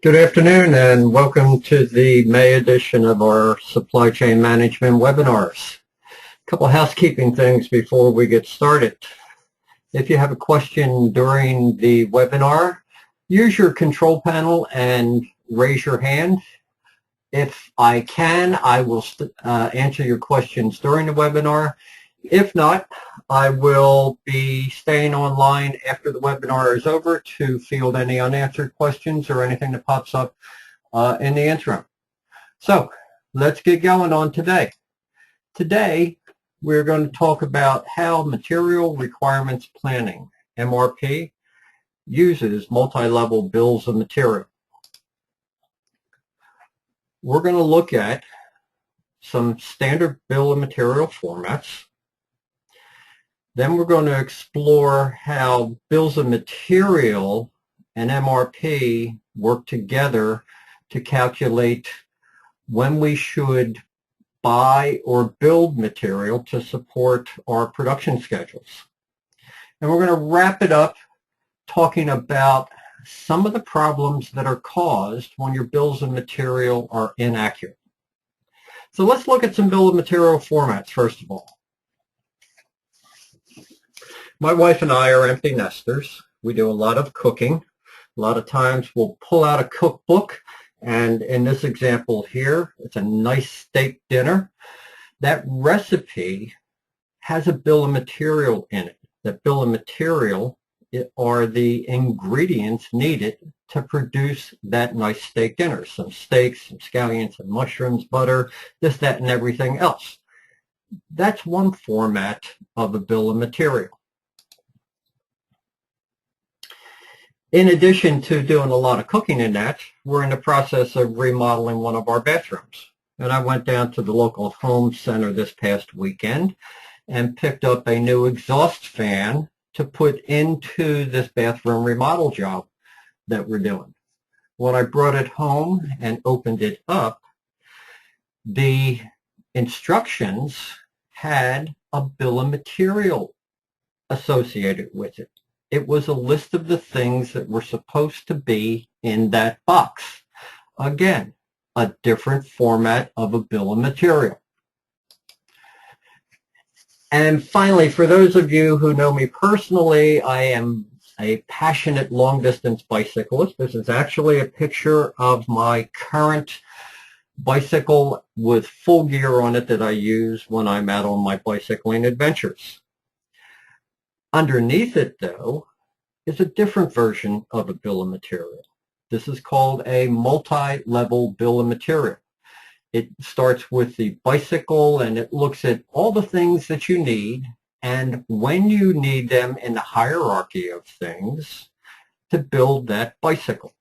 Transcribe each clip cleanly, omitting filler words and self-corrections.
Good afternoon and welcome to the May edition of our supply chain management webinars. A couple housekeeping things before we get started. If you have a question during the webinar, use your control panel and raise your hand. If I can, I will answer your questions during the webinar. If not, I will be staying online after the webinar is over to field any unanswered questions or anything that pops up in the interim. So let's get going on today. Today, we're going to talk about how Material Requirements Planning, MRP, uses multi-level bills of material. We're going to look at some standard bill of material formats. Then we're going to explore how bills of material and MRP work together to calculate when we should buy or build material to support our production schedules. And we're going to wrap it up talking about some of the problems that are caused when your bills of material are inaccurate. So let's look at some bill of material formats first of all. My wife and I are empty nesters. We do a lot of cooking. A lot of times we'll pull out a cookbook, and in this example here, it's a nice steak dinner. That recipe has a bill of material in it. That bill of material are the ingredients needed to produce that nice steak dinner. Some steaks, some scallions, some mushrooms, butter, this, that, and everything else. That's one format of a bill of material. In addition to doing a lot of cooking in that, we're in the process of remodeling one of our bathrooms. And I went down to the local home center this past weekend and picked up a new exhaust fan to put into this bathroom remodel job that we're doing. When I brought it home and opened it up, the instructions had a bill of material associated with it. It was a list of the things that were supposed to be in that box. Again, a different format of a bill of material. And finally, for those of you who know me personally, I am a passionate long-distance bicyclist. This is actually a picture of my current bicycle with full gear on it that I use when I'm out on my bicycling adventures. Underneath it, though, is a different version of a bill of material. This is called a multi-level bill of material. It starts with the bicycle and it looks at all the things that you need and when you need them in the hierarchy of things to build that bicycle.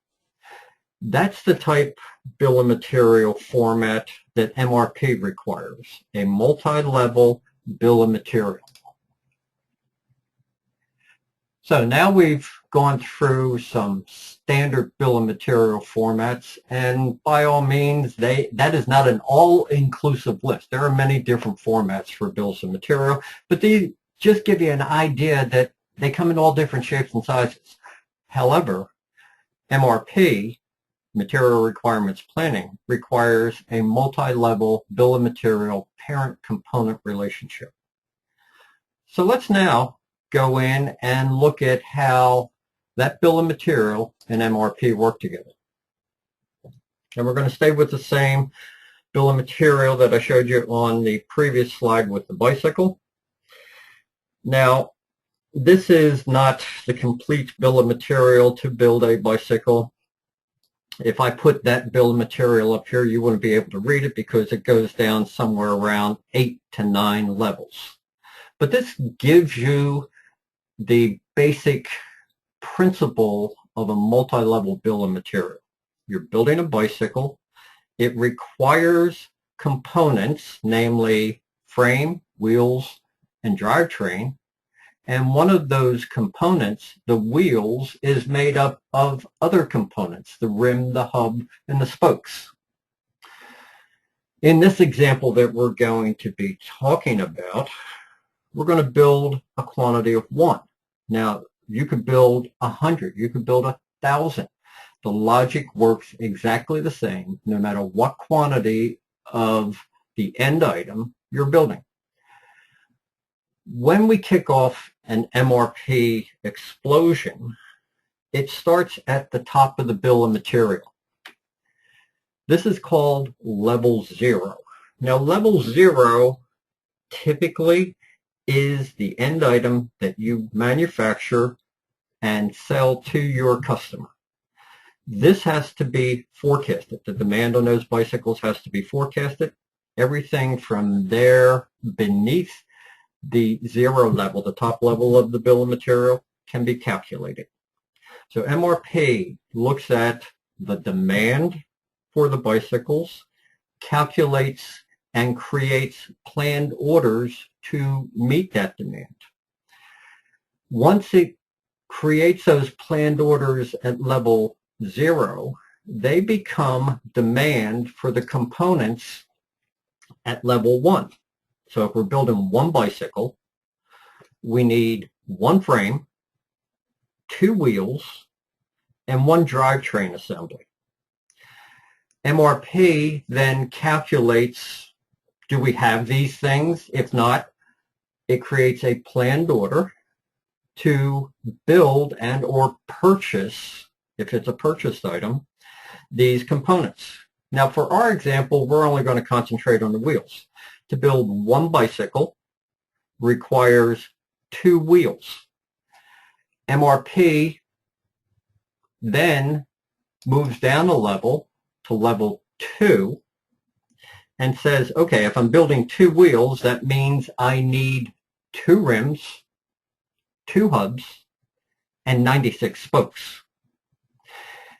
That's the type bill of material format that MRP requires, a multi-level bill of material. So now we've gone through some standard bill of material formats, and by all means, that is not an all-inclusive list. There are many different formats for bills of material, but these just give you an idea that they come in all different shapes and sizes. However, MRP, Material Requirements Planning, requires a multi-level bill of material parent-component relationship. So let's now go in and look at how that bill of material and MRP work together. And we're going to stay with the same bill of material that I showed you on the previous slide with the bicycle. Now, this is not the complete bill of material to build a bicycle. If I put that bill of material up here, you wouldn't be able to read it because it goes down somewhere around 8 to 9 levels. But this gives you the basic principle of a multi-level bill of material. You're building a bicycle. It requires components, namely frame, wheels, and drivetrain. And one of those components, the wheels, is made up of other components, the rim, the hub, and the spokes. In this example that we're going to be talking about, we're going to build a quantity of 1. Now, you could build 100, you could build 1,000. the logic works exactly the same no matter what quantity of the end item you're building. When we kick off an MRP explosion, it starts at the top of the bill of material. This is called level 0. Now, level 0 typically is the end item that you manufacture and sell to your customer. This has to be forecasted. The demand on those bicycles has to be forecasted. Everything from there beneath the 0 level, the top level of the bill of material, can be calculated. So MRP looks at the demand for the bicycles, calculates and creates planned orders to meet that demand. Once it creates those planned orders at level 0, they become demand for the components at level 1. So if we're building one bicycle, we need one frame, 2 wheels, and 1 drivetrain assembly. MRP then calculates, do we have these things? If not, it creates a planned order to build and or purchase, if it's a purchased item, these components. Now for our example, we're only going to concentrate on the wheels. To build one bicycle requires 2 wheels. MRP then moves down a level to level 2 and says, okay, if I'm building 2 wheels, that means I need 2 rims, 2 hubs, and 96 spokes.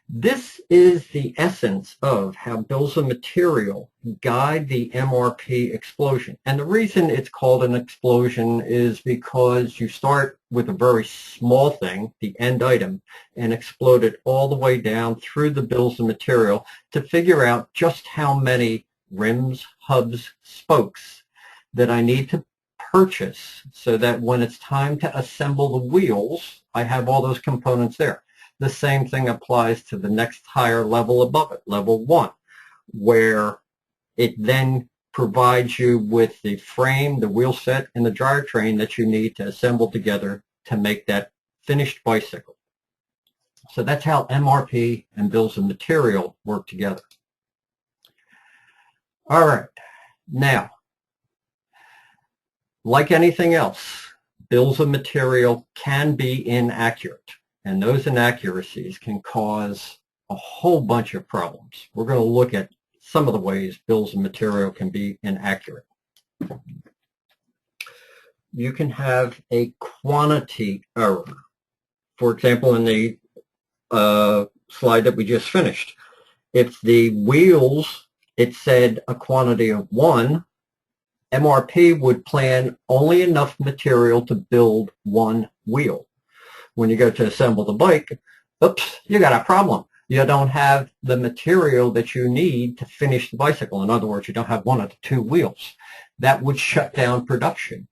This is the essence of how bills of material guide the MRP explosion. And the reason it's called an explosion is because you start with a very small thing, the end item, and explode it all the way down through the bills of material to figure out just how many rims, hubs, spokes that I need to purchase so that when it's time to assemble the wheels, I have all those components there. The same thing applies to the next higher level above it, level 1, where it then provides you with the frame, the wheel set, and the drivetrain that you need to assemble together to make that finished bicycle. So that's how MRP and bills of material work together. All right, now, like anything else, bills of material can be inaccurate. And those inaccuracies can cause a whole bunch of problems. We're going to look at some of the ways bills of material can be inaccurate. You can have a quantity error. For example, in the slide that we just finished, if the wheels, it said a quantity of 1, MRP would plan only enough material to build 1 wheel. When you go to assemble the bike, oops, you got a problem. You don't have the material that you need to finish the bicycle. In other words, you don't have 1 of the 2 wheels. That would shut down production.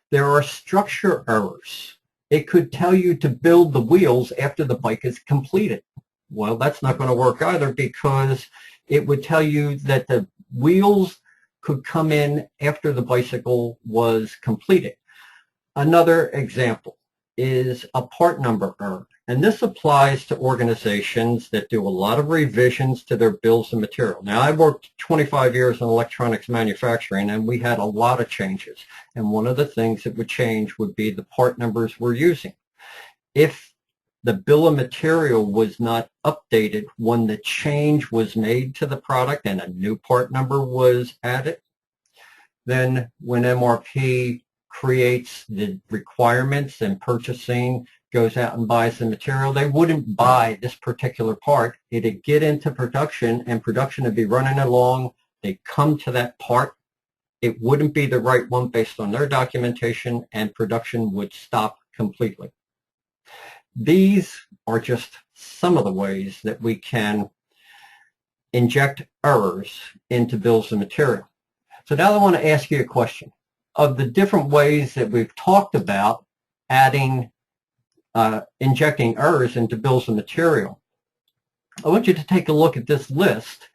There are structure errors. It could tell you to build the wheels after the bike is completed. Well, that's not going to work either because it would tell you that the wheels could come in after the bicycle was completed. Another example is a part number error. And this applies to organizations that do a lot of revisions to their bills of material. Now, I worked 25 years in electronics manufacturing, and we had a lot of changes. And one of the things that would change would be the part numbers we're using. If the bill of material was not updated when the change was made to the product and a new part number was added, then when MRP creates the requirements and purchasing goes out and buys the material, they wouldn't buy this particular part. It'd get into production and production would be running along. They come to that part. It wouldn't be the right one based on their documentation and production would stop completely. These are just some of the ways that we can inject errors into bills of material. So now I want to ask you a question. Of the different ways that we've talked about adding, injecting errors into bills of material, I want you to take a look at this list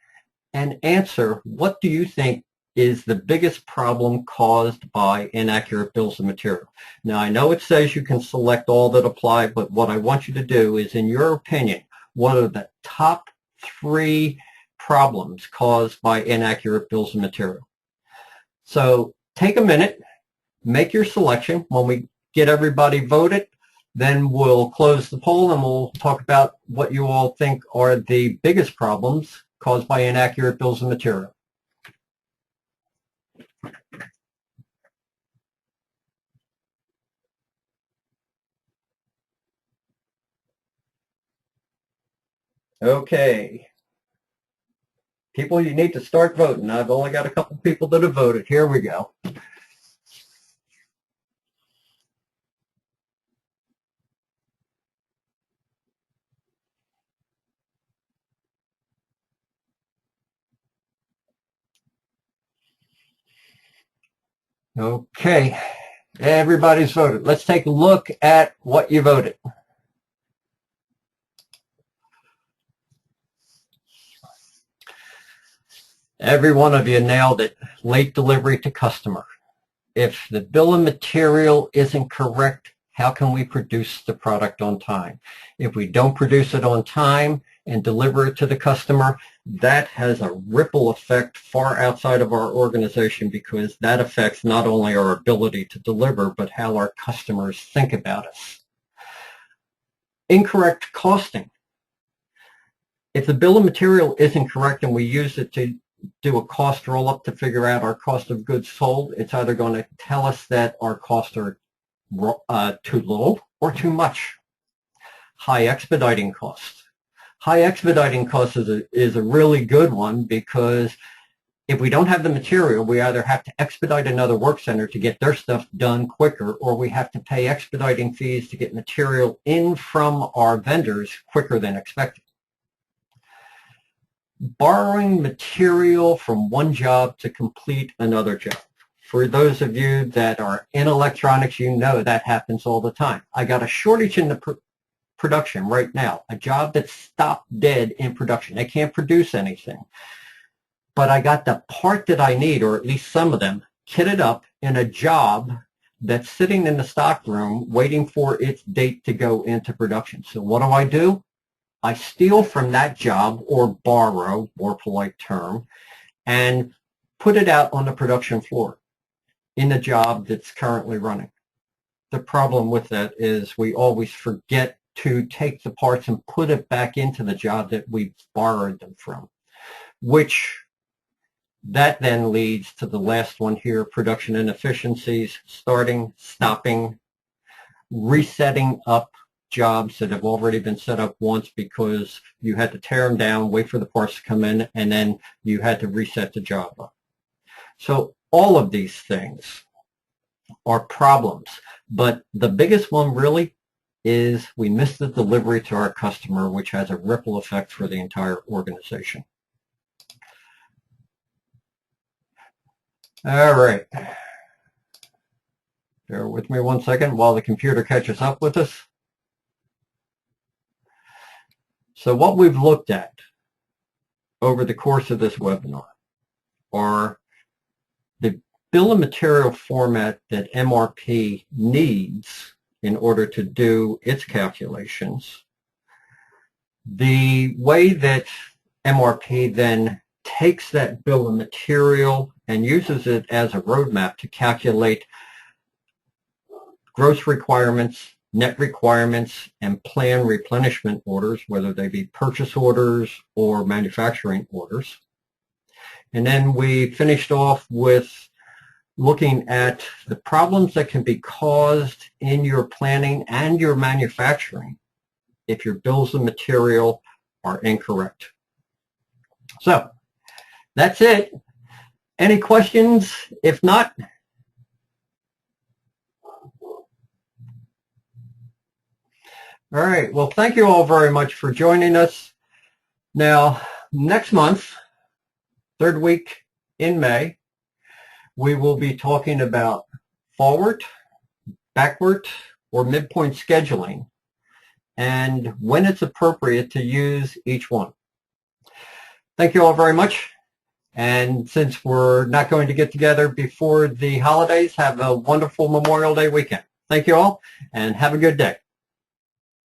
and answer, what do you think is the biggest problem caused by inaccurate bills of material? Now, I know it says you can select all that apply, but what I want you to do is, in your opinion, what are the top 3 problems caused by inaccurate bills of material? So take a minute, make your selection. When we get everybody voted, then we'll close the poll and we'll talk about what you all think are the biggest problems caused by inaccurate bills of material. Okay. People, you need to start voting. I've only got a couple people that have voted. Here we go. Okay. Everybody's voted. Let's take a look at what you voted. Every one of you nailed it. Late delivery to customer. If the bill of material isn't correct, how can we produce the product on time? If we don't produce it on time and deliver it to the customer, that has a ripple effect far outside of our organization, because that affects not only our ability to deliver, but how our customers think about us. Incorrect costing. If the bill of material isn't correct and we use it to do a cost roll-up to figure out our cost of goods sold, it's either going to tell us that our costs are too little or too much. High expediting costs. High expediting costs is a really good one, because if we don't have the material, we either have to expedite another work center to get their stuff done quicker, or we have to pay expediting fees to get material in from our vendors quicker than expected. Borrowing material from one job to complete another job. For those of you that are in electronics, you know that happens all the time. I got a shortage in the production right now, a job that's stopped dead in production. They can't produce anything. But I got the part that I need, or at least some of them, kitted up in a job that's sitting in the stock room waiting for its date to go into production. So what do? I steal from that job, or borrow, more polite term, and put it out on the production floor in a job that's currently running. The problem with that is we always forget to take the parts and put it back into the job that we borrowed them from, which that then leads to the last one here, production inefficiencies, starting, stopping, resetting up jobs that have already been set up once because you had to tear them down, wait for the parts to come in, and then you had to reset the job up. So all of these things are problems, but the biggest one really is we miss the delivery to our customer, which has a ripple effect for the entire organization. All right. Bear with me one second while the computer catches up with us. So what we've looked at over the course of this webinar are the bill of material format that MRP needs in order to do its calculations, the way that MRP then takes that bill of material and uses it as a roadmap to calculate gross requirements, net requirements, and plan replenishment orders, whether they be purchase orders or manufacturing orders. And then we finished off with looking at the problems that can be caused in your planning and your manufacturing if your bills of material are incorrect. So that's it. Any questions? If not, all right. Well, thank you all very much for joining us. Now, next month, third week in May, we will be talking about forward, backward, or midpoint scheduling, and when it's appropriate to use each one. Thank you all very much. And since we're not going to get together before the holidays, have a wonderful Memorial Day weekend. Thank you all, and have a good day.